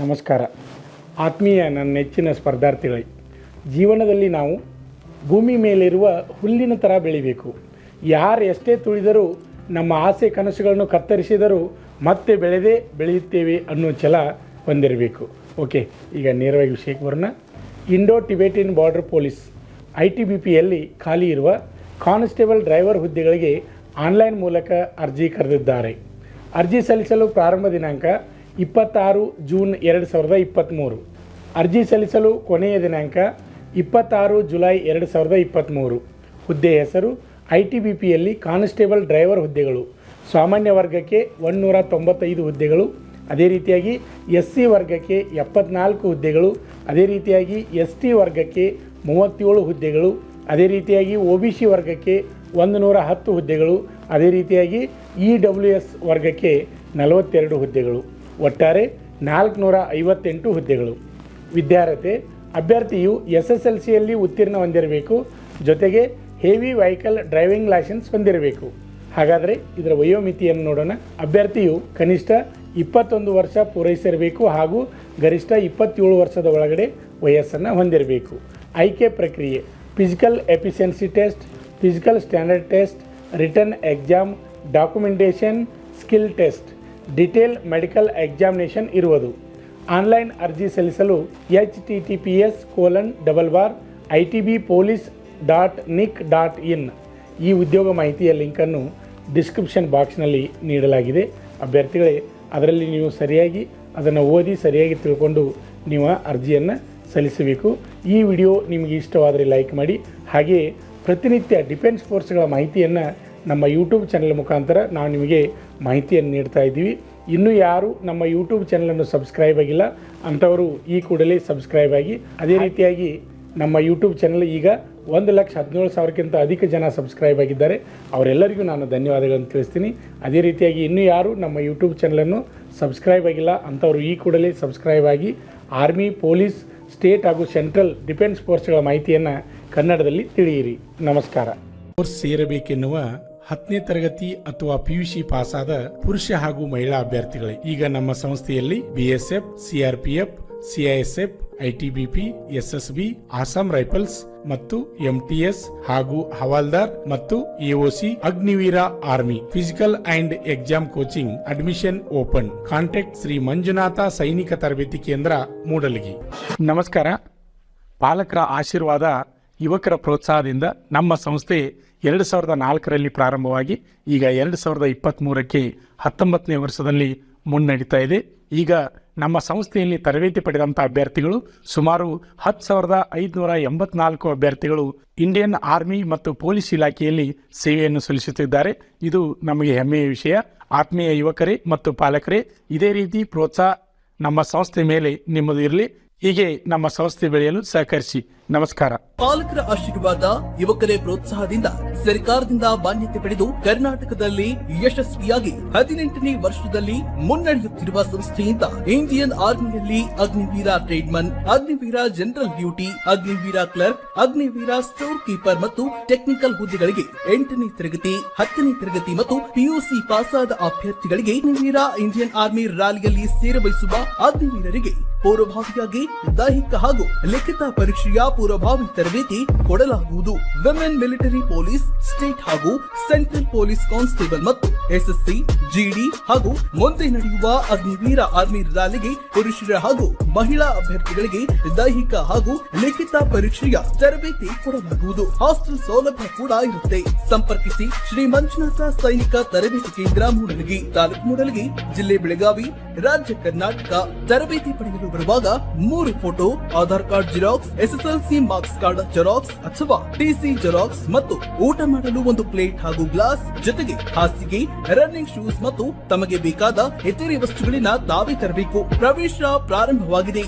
ನಮಸ್ಕಾರ. ಆತ್ಮೀಯ ನನ್ನ ನೆಚ್ಚಿನ ಸ್ಪರ್ಧಾರ್ಥಿಗಳೇ, ಜೀವನದಲ್ಲಿ ನಾವು ಭೂಮಿ ಮೇಲಿರುವ ಹುಲ್ಲಿನ ಥರ ಬೆಳಿಬೇಕು. ಯಾರು ಎಷ್ಟೇ ತುಳಿದರೂ ನಮ್ಮ ಆಸೆ ಕನಸುಗಳನ್ನು ಕತ್ತರಿಸಿದರೂ ಮತ್ತೆ ಬೆಳೆಯುತ್ತೇವೆ ಅನ್ನೋ ಛಲ ಹೊಂದಿರಬೇಕು. ಓಕೆ, ಈಗ ನೇರವಾಗಿ ವಿಷಯಕ್ಕೆ ಬರೋಣ. ಇಂಡೋ ಟಿಬೆಟಿಯನ್ ಬಾರ್ಡರ್ ಪೊಲೀಸ್ ITBPಯಲ್ಲಿ ಖಾಲಿ ಇರುವ ಕಾನ್ಸ್ಟೇಬಲ್ ಡ್ರೈವರ್ ಹುದ್ದೆಗಳಿಗೆ ಆನ್ಲೈನ್ ಮೂಲಕ ಅರ್ಜಿ ಕರೆದಿದ್ದಾರೆ. ಅರ್ಜಿ ಸಲ್ಲಿಸಲು ಪ್ರಾರಂಭ ದಿನಾಂಕ 26 ಜೂನ್ 2023. ಅರ್ಜಿ ಸಲ್ಲಿಸಲು ಕೊನೆಯ ದಿನಾಂಕ 26 ಜುಲೈ 2023. ಹುದ್ದೆ ಹೆಸರು ITBPಯಲ್ಲಿ ಕಾನ್ಸ್ಟೇಬಲ್ ಡ್ರೈವರ್ ಹುದ್ದೆಗಳು. ಸಾಮಾನ್ಯ ವರ್ಗಕ್ಕೆ 195 ಹುದ್ದೆಗಳು, ಅದೇ ರೀತಿಯಾಗಿ SC ವರ್ಗಕ್ಕೆ 74 ಹುದ್ದೆಗಳು, ಅದೇ ರೀತಿಯಾಗಿ ST ವರ್ಗಕ್ಕೆ 37 ಹುದ್ದೆಗಳು, ಅದೇ ರೀತಿಯಾಗಿ OBC ವರ್ಗಕ್ಕೆ 110 ಹುದ್ದೆಗಳು, ಅದೇ ರೀತಿಯಾಗಿ EWS ವರ್ಗಕ್ಕೆ 42 ಹುದ್ದೆಗಳು. ಒಟ್ಟಾರೆ 458 ಹುದ್ದೆಗಳು. ವಿದ್ಯಾರ್ಹತೆ: ಅಭ್ಯರ್ಥಿಯು SSLCಯಲ್ಲಿ ಉತ್ತೀರ್ಣ ಹೊಂದಿರಬೇಕು, ಜೊತೆಗೆ ಹೆವಿ ವೆಹಿಕಲ್ ಡ್ರೈವಿಂಗ್ ಲೈಸೆನ್ಸ್ ಹೊಂದಿರಬೇಕು. ಹಾಗಾದರೆ ಇದರ ವಯೋಮಿತಿಯನ್ನು ನೋಡೋಣ. ಅಭ್ಯರ್ಥಿಯು ಕನಿಷ್ಠ 21 ವರ್ಷ ಪೂರೈಸಿರಬೇಕು ಹಾಗೂ ಗರಿಷ್ಠ 27 ವರ್ಷದ ಒಳಗಡೆ ವಯಸ್ಸನ್ನು ಹೊಂದಿರಬೇಕು. ಆಯ್ಕೆ ಪ್ರಕ್ರಿಯೆ: physical efficiency test, physical standard test, return exam, documentation, skill test, detail medical examination ಇರುವುದು. ಆನ್ಲೈನ್ ಅರ್ಜಿ ಸಲ್ಲಿಸಲು https://itbpolice.nic.in ಈ ಉದ್ಯೋಗ ಮಾಹಿತಿಯ ಲಿಂಕನ್ನು ಡಿಸ್ಕ್ರಿಪ್ಷನ್ ಬಾಕ್ಸ್ನಲ್ಲಿ ನೀಡಲಾಗಿದೆ. ಅಭ್ಯರ್ಥಿಗಳೇ, ಅದರಲ್ಲಿ ನೀವು ಸರಿಯಾಗಿ ಅದನ್ನು ಓದಿ ಸರಿಯಾಗಿ ತಿಳ್ಕೊಂಡು ನೀವು ಅರ್ಜಿಯನ್ನು ಸಲ್ಲಿಸಬೇಕು. ಈ ವಿಡಿಯೋ ನಿಮಗೆ ಇಷ್ಟವಾದರೆ ಲೈಕ್ ಮಾಡಿ. ಹಾಗೆಯೇ ಪ್ರತಿನಿತ್ಯ ಡಿಫೆನ್ಸ್ ಫೋರ್ಸ್ಗಳ ಮಾಹಿತಿಯನ್ನು ನಮ್ಮ ಯೂಟ್ಯೂಬ್ ಚಾನಲ್ ಮುಖಾಂತರ ನಾವು ನಿಮಗೆ ಮಾಹಿತಿಯನ್ನು ನೀಡ್ತಾ ಇದ್ದೀವಿ. ಇನ್ನೂ ಯಾರು ನಮ್ಮ ಯೂಟ್ಯೂಬ್ ಚಾನಲನ್ನು ಸಬ್ಸ್ಕ್ರೈಬ್ ಆಗಿಲ್ಲ ಅಂಥವರು ಈ ಕೂಡಲೇ ಸಬ್ಸ್ಕ್ರೈಬ್ ಆಗಿ. ಅದೇ ರೀತಿಯಾಗಿ ನಮ್ಮ ಯೂಟ್ಯೂಬ್ ಚಾನಲ್ ಈಗ 1,17,000ಕ್ಕಿಂತ ಅಧಿಕ ಜನ ಸಬ್ಸ್ಕ್ರೈಬ್ ಆಗಿದ್ದಾರೆ. ಅವರೆಲ್ಲರಿಗೂ ನಾನು ಧನ್ಯವಾದಗಳನ್ನು ತಿಳಿಸ್ತೀನಿ. ಅದೇ ರೀತಿಯಾಗಿ ಇನ್ನೂ ಯಾರು ನಮ್ಮ ಯೂಟ್ಯೂಬ್ ಚಾನಲನ್ನು ಸಬ್ಸ್ಕ್ರೈಬ್ ಆಗಿಲ್ಲ ಅಂಥವರು ಈ ಕೂಡಲೇ ಸಬ್ಸ್ಕ್ರೈಬ್ ಆಗಿ ಆರ್ಮಿ, ಪೊಲೀಸ್, ಸ್ಟೇಟ್ ಹಾಗೂ ಸೆಂಟ್ರಲ್ ಡಿಫೆನ್ಸ್ ಫೋರ್ಸ್ಗಳ ಮಾಹಿತಿಯನ್ನು ಕನ್ನಡದಲ್ಲಿ ತಿಳಿಯಿರಿ. ನಮಸ್ಕಾರ. ಕೋರ್ಸ್ ಸೇರಬೇಕೆನ್ನುವ 10ನೇ ತರಗತಿ ಅಥವಾ PUC ಪಾಸಾದ ಪುರುಷ ಹಾಗೂ ಮಹಿಳಾ ಅಭ್ಯರ್ಥಿಗಳೇ, ಈಗ ನಮ್ಮ ಸಂಸ್ಥೆಯಲ್ಲಿ BSF, CRPF, CISF, ITBP, SSB, Assam rifles ಮತ್ತು MTS ಹಾಗೂ ಹವಾಲ್ದಾರ್ ಮತ್ತು AOC, Agniveer army physical and exam coaching admission open. Contact Shri Manjunatha Sainika Tarabeti ಕೇಂದ್ರ, ಮೂಡಲಗಿ. ನಮಸ್ಕಾರ. ಪಾಲಕರ ಆಶೀರ್ವಾದ, ಯುವಕರ ಪ್ರೋತ್ಸಾಹದಿಂದ ನಮ್ಮ ಸಂಸ್ಥೆ 2004ರಲ್ಲಿ ಪ್ರಾರಂಭವಾಗಿ ಈಗ 2023ಕ್ಕೆ 19ನೇ ವರ್ಷದಲ್ಲಿ ಮುನ್ನಡೀತಾ ಇದೆ. ಈಗ ನಮ್ಮ ಸಂಸ್ಥೆಯಲ್ಲಿ ತರಬೇತಿ ಪಡೆದಂಥ ಅಭ್ಯರ್ಥಿಗಳು ಸುಮಾರು 10,584 ಅಭ್ಯರ್ಥಿಗಳು ಇಂಡಿಯನ್ ಆರ್ಮಿ ಮತ್ತು ಪೊಲೀಸ್ ಇಲಾಖೆಯಲ್ಲಿ ಸೇವೆಯನ್ನು ಸಲ್ಲಿಸುತ್ತಿದ್ದಾರೆ. ಇದು ನಮಗೆ ಹೆಮ್ಮೆಯ ವಿಷಯ. ಆತ್ಮೀಯ ಯುವಕರೇ ಮತ್ತು ಪಾಲಕರೇ, ಇದೇ ರೀತಿ ಪ್ರೋತ್ಸಾಹ ನಮ್ಮ ಸಂಸ್ಥೆ ಮೇಲೆ ನಿಮ್ಮದು ಇರಲಿ. ಹೀಗೆ ನಮ್ಮ ಸಂಸ್ಥೆ ಬೆಳೆಯಲು ಸಹಕರಿಸಿ. ನಮಸ್ಕಾರ. ಪಾಲಕರ ಆಶೀರ್ವಾದ, ಯುವಕರೇ ಪ್ರೋತ್ಸಾಹದಿಂದ ಸರ್ಕಾರದಿಂದ ಮಾನ್ಯತೆ ಪಡೆದು ಕರ್ನಾಟಕದಲ್ಲಿ ಯಶಸ್ವಿಯಾಗಿ 18ನೇ ವರ್ಷದಲ್ಲಿ ಮುನ್ನಡೆಯುತ್ತಿರುವ ಸಂಸ್ಥೆಯಿಂದ ಇಂಡಿಯನ್ ಆರ್ಮಿಯಲ್ಲಿ Agniveer tradesman, Agniveer general duty, Agniveer clerk, Agniveer storekeeper ಮತ್ತು ಟೆಕ್ನಿಕಲ್ ಹುದ್ದೆಗಳಿಗೆ 8ನೇ ತರಗತಿ, 10ನೇ ತರಗತಿ ಮತ್ತು PUC ಪಾಸಾದ ಅಭ್ಯರ್ಥಿಗಳಿಗೆ ಅಗ್ನಿವೀರ ಇಂಡಿಯನ್ ಆರ್ಮಿ ರ್ಯಾಲಿಯಲ್ಲಿ ಸೇರಬಯಸುವ ಅಗ್ನಿವೀರರಿಗೆ ಪೂರ್ವಭಾವಿಯಾಗಿ ದೈಹಿಕ ಹಾಗೂ ಲಿಖಿತ ಪರೀಕ್ಷೆಯ ಪೂರ್ವಭಾವಿ ತರಬೇತಿ ಕೊಡಲಾಗುವುದು. ವಿಮೆನ್ ಮಿಲಿಟರಿ ಪೊಲೀಸ್, ಸ್ಟೇಟ್ ಹಾಗೂ ಸೆಂಟ್ರಲ್ ಪೊಲೀಸ್ ಕಾನ್ಸ್ಟೇಬಲ್ ಮತ್ತು SSC, GD ಹಾಗೂ ಮುಂದೆ ನಡೆಯುವ ಅಗ್ನಿವೀರ ಆರ್ಮಿ ರ್ಯಾಲಿಗೆ ಪುರುಷರ ಹಾಗೂ ಮಹಿಳಾ ಅಭ್ಯರ್ಥಿಗಳಿಗೆ ದೈಹಿಕ ಹಾಗೂ ಲಿಖಿತ ಪರೀಕ್ಷೆಯ ತರಬೇತಿ ಕೊಡಲಾಗುವುದು. ಹಾಸ್ಟೆಲ್ ಸೌಲಭ್ಯ ಕೂಡ ಇರುತ್ತೆ. ಸಂಪರ್ಕಿಸಿ ಶ್ರೀ ಮಂಜುನಾಥ ಸೈನಿಕ ತರಬೇತಿ ಕೇಂದ್ರ, ಮೂಡಲಗಿ, ತಾಲೂಕು ಮೂಡಲಗಿ, ಜಿಲ್ಲೆ ಬೆಳಗಾವಿ, ರಾಜ್ಯ ಕರ್ನಾಟಕ. ತರಬೇತಿ ಪಡೆಯಲು ಬರುವಾಗ 3 photo, Aadhaar card xerox, SSLC marks card xerox ಅಥವಾ TC ಜೆರಾಕ್ಸ್ ಮತ್ತು ಊಟ ಮಾಡಲು 1 ಪ್ಲೇಟ್ ಹಾಗೂ ಗ್ಲಾಸ್, ಜೊತೆಗೆ ಹಾಸಿಗೆ, ರನ್ನಿಂಗ್ ಶೂಸ್ ಮತ್ತು ತಮಗೆ ಬೇಕಾದ ಇತರೆ ವಸ್ತುಗಳಿನ ತಾವೇ ತರಬೇಕು. ಪ್ರವೇಶ ಪ್ರಾರಂಭವಾಗಿದೆ.